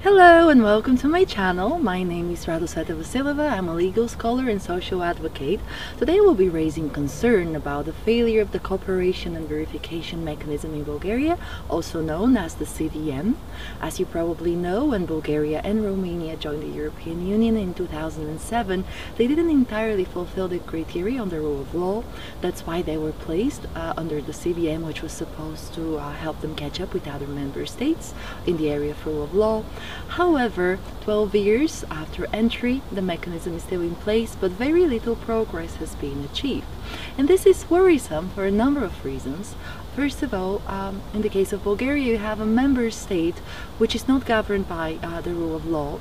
Hello and welcome to my channel. My name is Radosveta Vassileva. I'm a legal scholar and social advocate. Today we'll be raising concern about the failure of the cooperation and verification mechanism in Bulgaria, also known as the CVM. As you probably know, when Bulgaria and Romania joined the European Union in 2007, they didn't entirely fulfill the criteria on the rule of law. That's why they were placed under the CVM, which was supposed to help them catch up with other member states in the area of rule of law. However, 12 years after entry, the mechanism is still in place, but very little progress has been achieved. And this is worrisome for a number of reasons. First of all, in the case of Bulgaria, you have a member state which is not governed by the rule of law.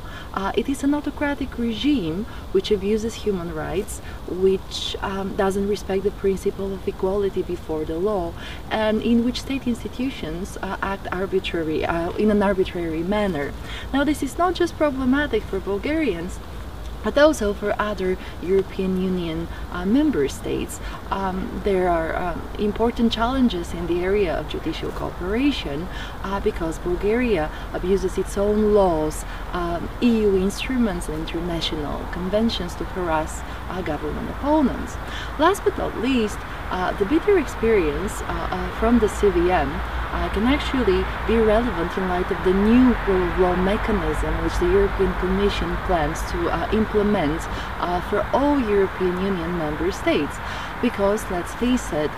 It is an autocratic regime which abuses human rights, which doesn't respect the principle of equality before the law, and in which state institutions act in an arbitrary manner. Now, this is not just problematic for Bulgarians, but also for other European Union member states. There are important challenges in the area of judicial cooperation because Bulgaria abuses its own laws, EU instruments and international conventions to harass government opponents. Last but not least, the bitter experience from the CVM can actually be relevant in light of the new rule of law mechanism which the European Commission plans to implement for all European Union member states. Because, let's face it,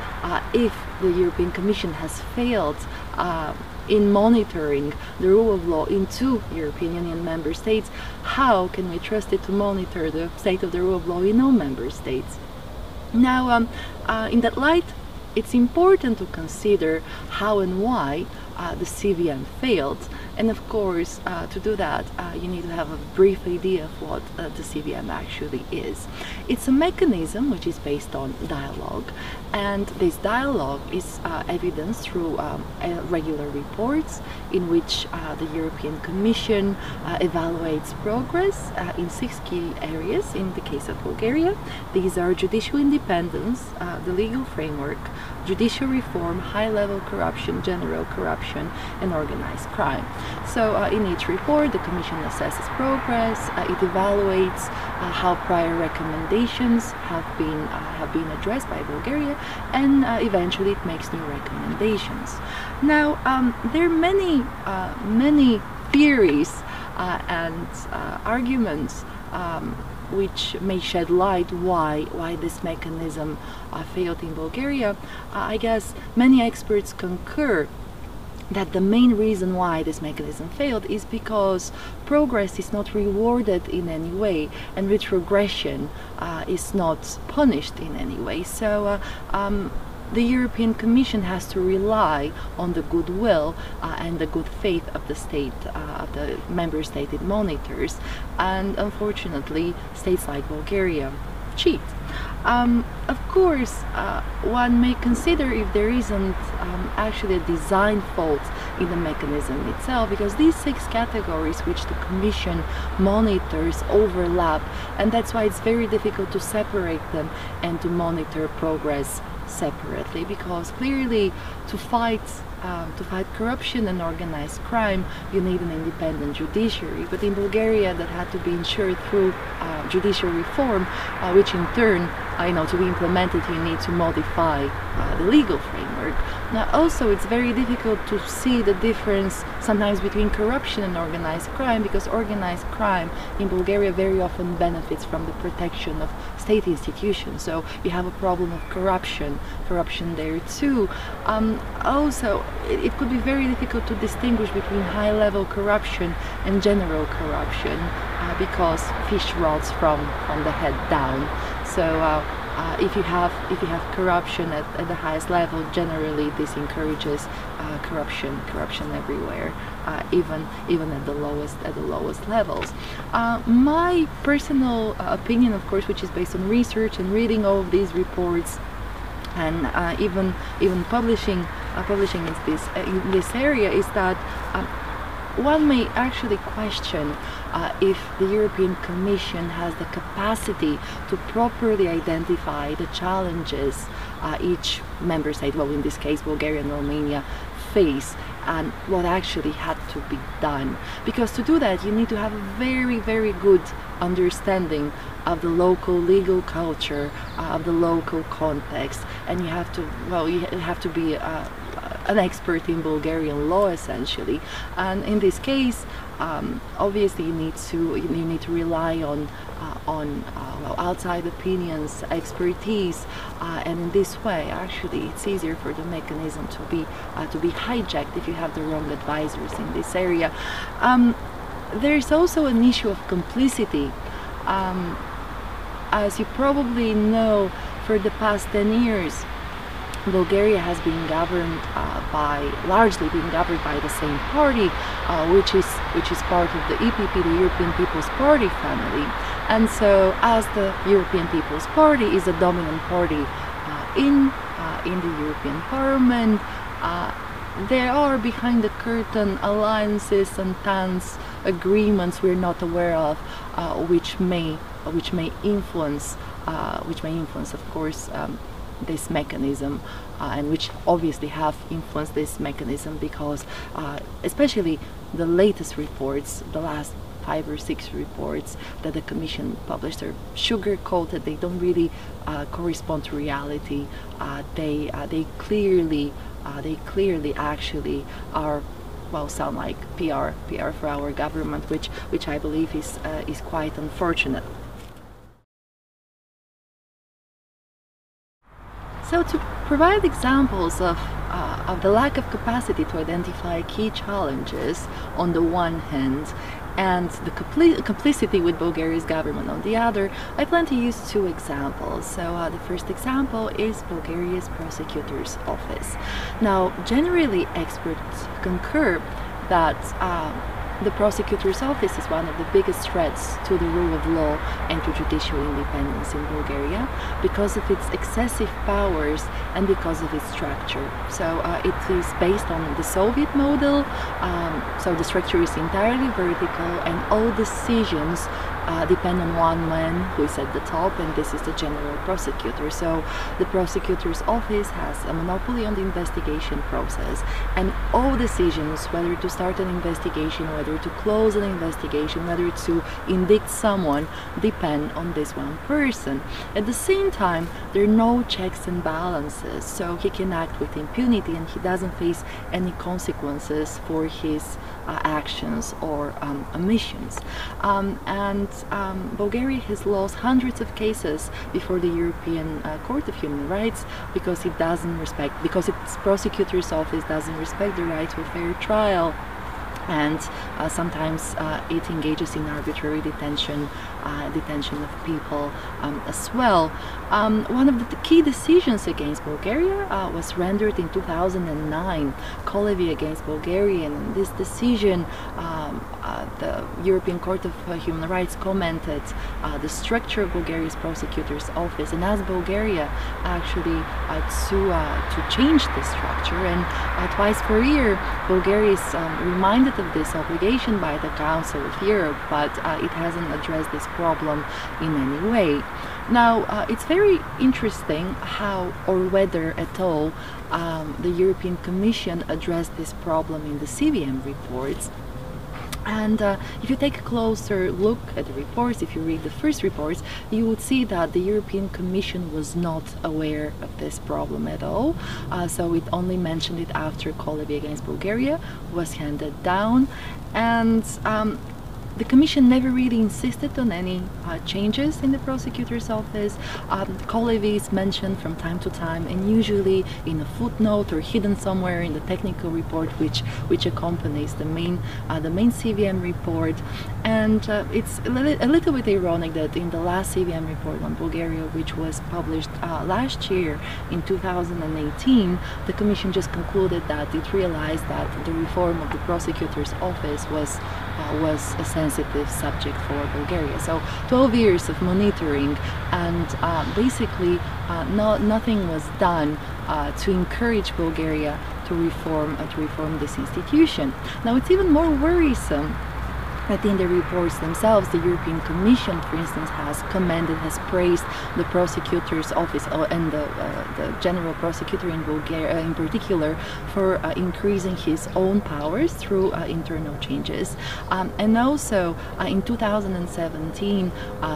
if the European Commission has failed in monitoring the rule of law in 2 European Union member states, how can we trust it to monitor the state of the rule of law in all member states? Now, in that light, it's important to consider how and why the CVM failed, and of course to do that you need to have a brief idea of what the CVM actually is. It's a mechanism which is based on dialogue, and this dialogue is evidenced through regular reports in which the European Commission evaluates progress in 6 key areas. In the case of Bulgaria, these are judicial independence, the legal framework, judicial reform, high-level corruption, general corruption, and organized crime. So in each report, the Commission assesses progress, it evaluates how prior recommendations have been addressed by Bulgaria, and eventually it makes new recommendations. Now, there are many theories and arguments which may shed light why this mechanism failed in Bulgaria. I guess many experts concur that the main reason why this mechanism failed is because progress is not rewarded in any way, and retrogression is not punished in any way. So the European Commission has to rely on the goodwill and the good faith of the state, of the member state it monitors, and unfortunately states like Bulgaria cheat. Of course, one may consider if there isn't actually a design fault in the mechanism itself, because these 6 categories which the Commission monitors overlap, and that's why it's very difficult to separate them and to monitor progress separately, because clearly to fight corruption and organized crime, you need an independent judiciary. But in Bulgaria, that had to be ensured through judicial reform, which in turn, to be implemented, you need to modify the legal framework. Now, also, it's very difficult to see the difference sometimes between corruption and organized crime, because organized crime in Bulgaria very often benefits from the protection of state institutions. So you have a problem of corruption there too. Also, it could be very difficult to distinguish between high-level corruption and general corruption because fish rots from the head down. So if you have corruption at the highest level, generally this encourages corruption everywhere, even at the lowest levels. My personal opinion, of course, which is based on research and reading all of these reports, and even publishing in this area, is that one may actually question if the European Commission has the capacity to properly identify the challenges each member state, well in this case Bulgaria and Romania, face and what actually had to be done. Because to do that, you need to have a very, very good understanding of the local legal culture, of the local context, and you have to, well, you have to be an expert in Bulgarian law essentially. And in this case, obviously you need to rely on well, outside opinions, expertise, and in this way, actually, it's easier for the mechanism to be hijacked if you have the wrong advisors in this area. There is also an issue of complicity. As you probably know, for the past 10 years, Bulgaria has been governed largely being governed by the same party, which is part of the EPP, the European People's Party family. And so, as the European People's Party is a dominant party in the European Parliament, there are behind the curtain alliances and tense agreements we're not aware of, which may influence, of course, this mechanism, and which obviously have influenced this mechanism because especially the latest reports, the last 5 or 6 reports that the Commission published are sugar-coated. They don't really correspond to reality. They clearly actually are, well, sound like PR for our government, which I believe is quite unfortunate. So to provide examples of the lack of capacity to identify key challenges on the one hand and the complicity with Bulgaria's government on the other, I plan to use 2 examples. So the first example is Bulgaria's Prosecutor's Office. Now, generally experts concur that the Prosecutor's Office is one of the biggest threats to the rule of law and to judicial independence in Bulgaria because of its excessive powers and because of its structure. So it is based on the Soviet model, so the structure is entirely vertical and all decisions depend on one man who is at the top, and this is the general prosecutor. So the prosecutor's office has a monopoly on the investigation process, and all decisions, whether to start an investigation, whether to close an investigation, whether to indict someone, depend on this one person. At the same time, there are no checks and balances, so he can act with impunity and he doesn't face any consequences for his actions or omissions. Bulgaria has lost hundreds of cases before the European Court of Human Rights because its prosecutor's office doesn't respect the right to a fair trial, and sometimes it engages in arbitrary detention of people as well. One of the key decisions against Bulgaria was rendered in 2009, Kolevi against Bulgaria, and in this decision the European Court of Human Rights commented the structure of Bulgaria's prosecutor's office and asked Bulgaria actually to change the structure, and twice per year Bulgaria is reminded of this obligation by the Council of Europe, but it hasn't addressed this problem in any way. Now, it's very interesting how or whether at all the European Commission addressed this problem in the CBM reports. And if you take a closer look at the reports, if you read the first reports, you would see that the European Commission was not aware of this problem at all. So it only mentioned it after Kolevi against Bulgaria was handed down, and the Commission never really insisted on any changes in the prosecutor's office. Kolevi is mentioned from time to time, and usually in a footnote or hidden somewhere in the technical report which accompanies the main CVM report. And it's a little bit ironic that in the last CVM report on Bulgaria, which was published last year in 2018, the Commission just concluded that it realized that the reform of the prosecutor's office was a sensitive subject for Bulgaria. So 12 years of monitoring, and basically nothing was done to encourage Bulgaria to reform this institution. Now, it's even more worrisome But in the reports themselves, the European Commission, for instance, has praised the prosecutor's office and the general prosecutor in Bulgaria in particular for increasing his own powers through internal changes. And also in 2017,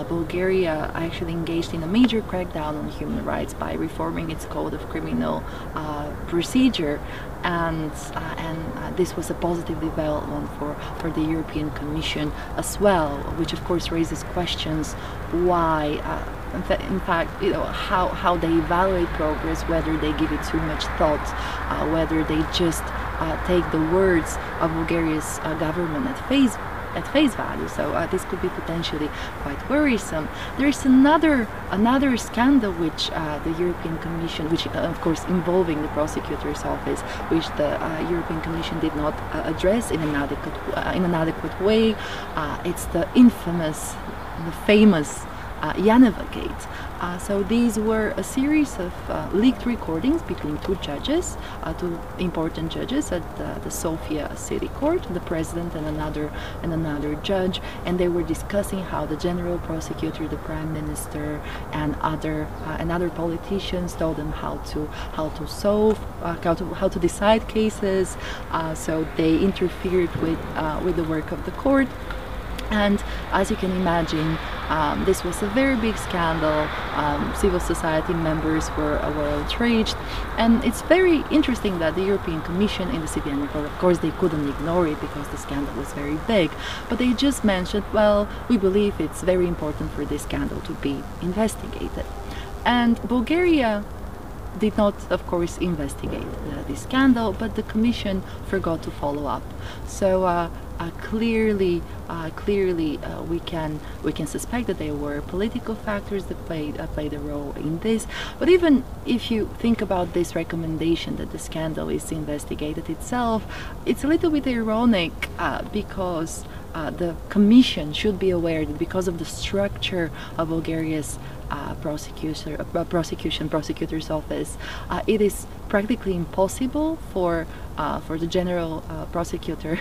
Bulgaria actually engaged in a major crackdown on human rights by reforming its code of criminal procedure. And this was a positive development for the European Commission as well, which of course raises questions why, in fact, how they evaluate progress, whether they give it too much thought, whether they just take the words of Bulgaria's government at face value. So this could be potentially quite worrisome. There is another scandal which the European Commission, which of course involving the prosecutor's office, which the European Commission did not address in an adequate way. It's the famous Janeva Gate. So these were a series of leaked recordings between two important judges at the Sofia City Court, the president and another judge, and they were discussing how the general prosecutor, the prime minister, and other politicians told them how to decide cases. So they interfered with the work of the court. And as you can imagine, this was a very big scandal. Civil society members were outraged, and it's very interesting that the European Commission in the CBM report, of course they couldn't ignore it because the scandal was very big, but they just mentioned, well, we believe it's very important for this scandal to be investigated. And Bulgaria did not, of course, investigate this scandal, but the Commission forgot to follow up. So clearly we can suspect that there were political factors that played a role in this. But even if you think about this recommendation that the scandal is investigated itself, it's a little bit ironic because the Commission should be aware that because of the structure of Bulgaria's prosecutor's office, it is practically impossible for the general prosecutor.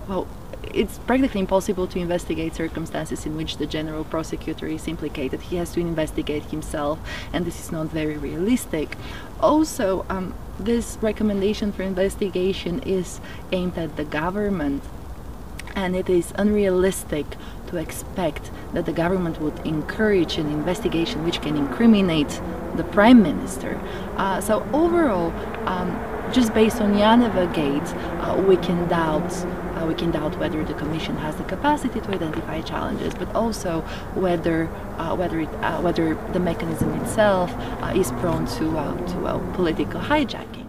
Well, it's practically impossible to investigate circumstances in which the general prosecutor is implicated. He has to investigate himself, and this is not very realistic. Also, this recommendation for investigation is aimed at the government, and it is unrealistic to expect that the government would encourage an investigation which can incriminate the prime minister. So overall, just based on Janeva Gate, we can doubt whether the Commission has the capacity to identify challenges, but also whether the mechanism itself is prone to political hijacking.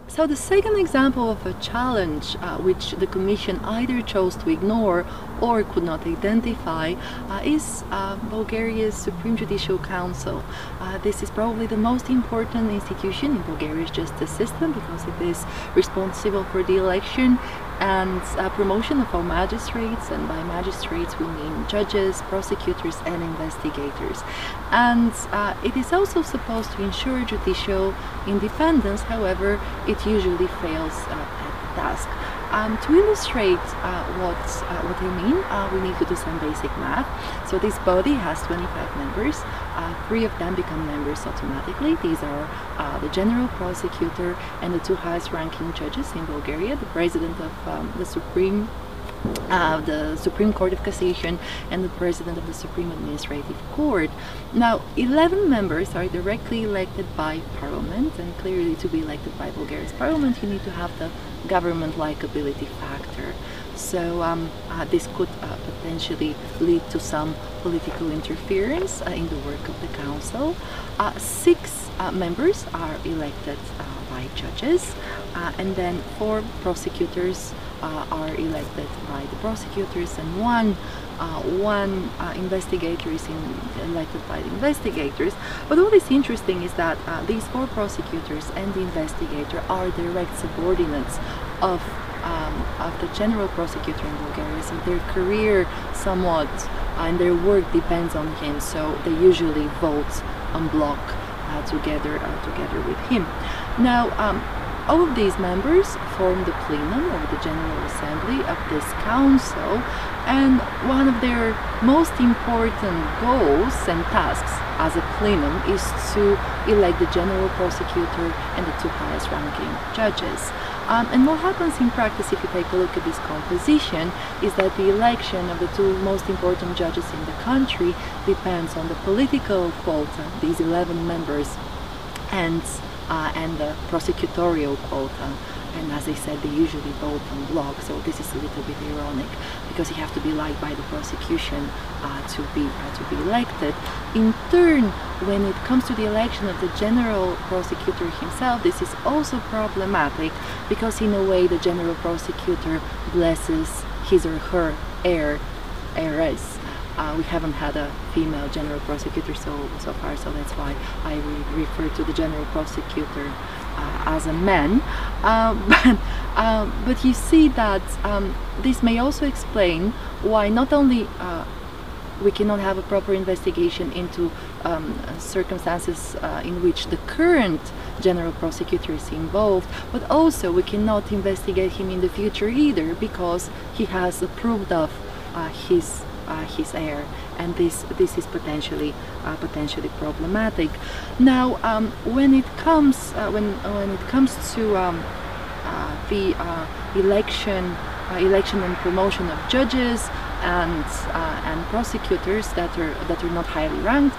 So the second example of a challenge which the Commission either chose to ignore or could not identify is Bulgaria's Supreme Judicial Council. This is probably the most important institution in Bulgaria's justice system because it is responsible for the election and promotion of all magistrates, and by magistrates we mean judges, prosecutors and investigators. And it is also supposed to ensure judicial independence. However, it usually fails at the task. To illustrate what I mean, we need to do some basic math. So this body has 25 members. 3 of them become members automatically. These are the general prosecutor and the 2 highest ranking judges in Bulgaria, the president of the Supreme Court of Cassation and the president of the Supreme Administrative Court. Now, 11 members are directly elected by parliament, and clearly to be elected by Bulgaria's parliament you need to have the government likability factor. So this could potentially lead to some political interference in the work of the council. 6 members are elected by judges, and then 4 prosecutors are elected by the prosecutors, and one investigator is elected by the investigators. But what is interesting is that these 4 prosecutors and the investigator are direct subordinates of the general prosecutor in Bulgaria, so their career somewhat and their work depends on him, so they usually vote en bloc together with him. Now, All of these members form the plenum of the General Assembly of this council, and one of their most important goals and tasks as a plenum is to elect the General Prosecutor and the two highest ranking judges. And what happens in practice, if you take a look at this composition, is that the election of the two most important judges in the country depends on the political quota, these 11 members, and the prosecutorial quota. And as I said, they usually vote en bloc, so this is a little bit ironic because you have to be liked by the prosecution to be elected. In turn, when it comes to the election of the general prosecutor himself, this is also problematic because in a way the general prosecutor blesses his or her heiress. We haven't had a female general prosecutor so far, so that's why I refer to the general prosecutor as a man. But you see that this may also explain why not only we cannot have a proper investigation into circumstances in which the current general prosecutor is involved, but also we cannot investigate him in the future either because he has approved of his heir, and this is potentially problematic. Now, when it comes to the election and promotion of judges and prosecutors that are not highly ranked,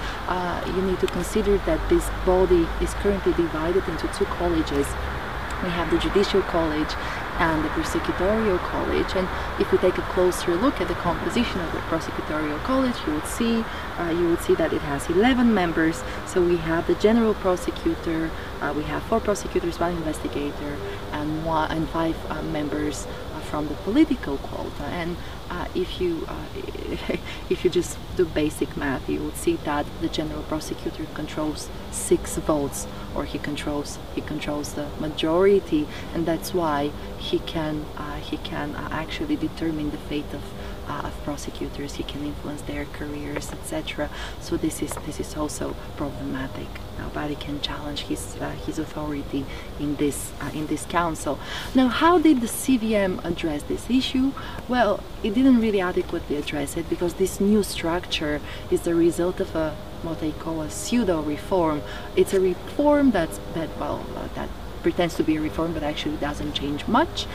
you need to consider that this body is currently divided into two colleges. We have the Judicial College and the Prosecutorial College, and if we take a closer look at the composition of the Prosecutorial College, you would see that it has 11 members. So we have the General Prosecutor, we have 4 prosecutors, 1 investigator, and 5 members from the political quota. And if you just do basic math, you would see that the General Prosecutor controls 6 votes, or he controls the majority, and that's why he can actually determine the fate of prosecutors. He can influence their careers, etc. So this is also problematic. Nobody can challenge his authority in this council. Now, how did the Cbm address this issue? Well, it didn't really adequately address it because this new structure is the result of what I call a pseudo reform. It's a reform that pretends to be a reform but actually doesn't change much,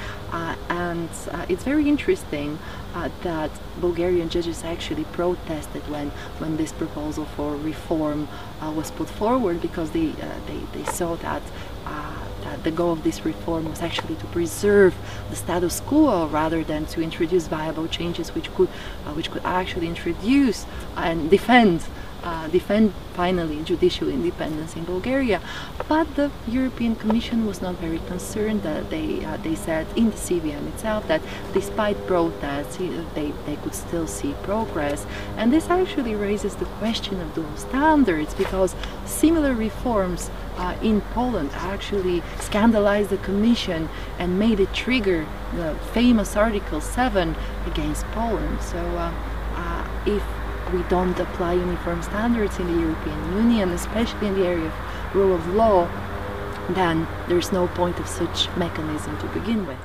and it's very interesting that Bulgarian judges actually protested when this proposal for reform was put forward, because they saw that the goal of this reform was actually to preserve the status quo rather than to introduce viable changes which could actually introduce and defend finally judicial independence in Bulgaria. But the European Commission was not very concerned. They said in the Cbm itself that despite protests, they could still see progress. And this actually raises the question of dual standards, because similar reforms in Poland actually scandalized the Commission and made it trigger the famous Article 7 against Poland. So if we don't apply uniform standards in the European Union, especially in the area of rule of law, then there's no point of such mechanism to begin with.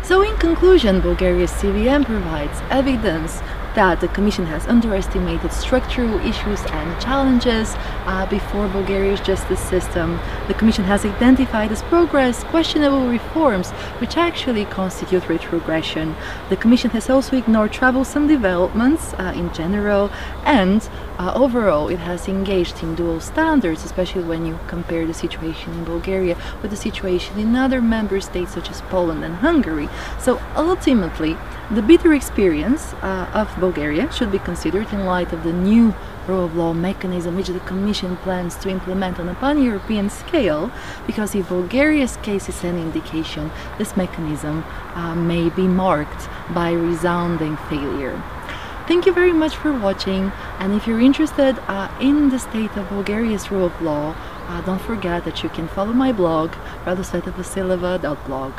So in conclusion, Bulgaria's Cbm provides evidence that the Commission has underestimated structural issues and challenges before Bulgaria's justice system. The Commission has identified as progress questionable reforms which actually constitute retrogression. The Commission has also ignored troublesome developments in general, and overall it has engaged in dual standards, especially when you compare the situation in Bulgaria with the situation in other member states such as Poland and Hungary. So ultimately, the bitter experience of Bulgaria should be considered in light of the new rule of law mechanism which the Commission plans to implement on a pan-European scale, because if Bulgaria's case is an indication, this mechanism may be marked by resounding failure. Thank you very much for watching, and if you're interested in the state of Bulgaria's rule of law, don't forget that you can follow my blog, radosvetavassileva.blog.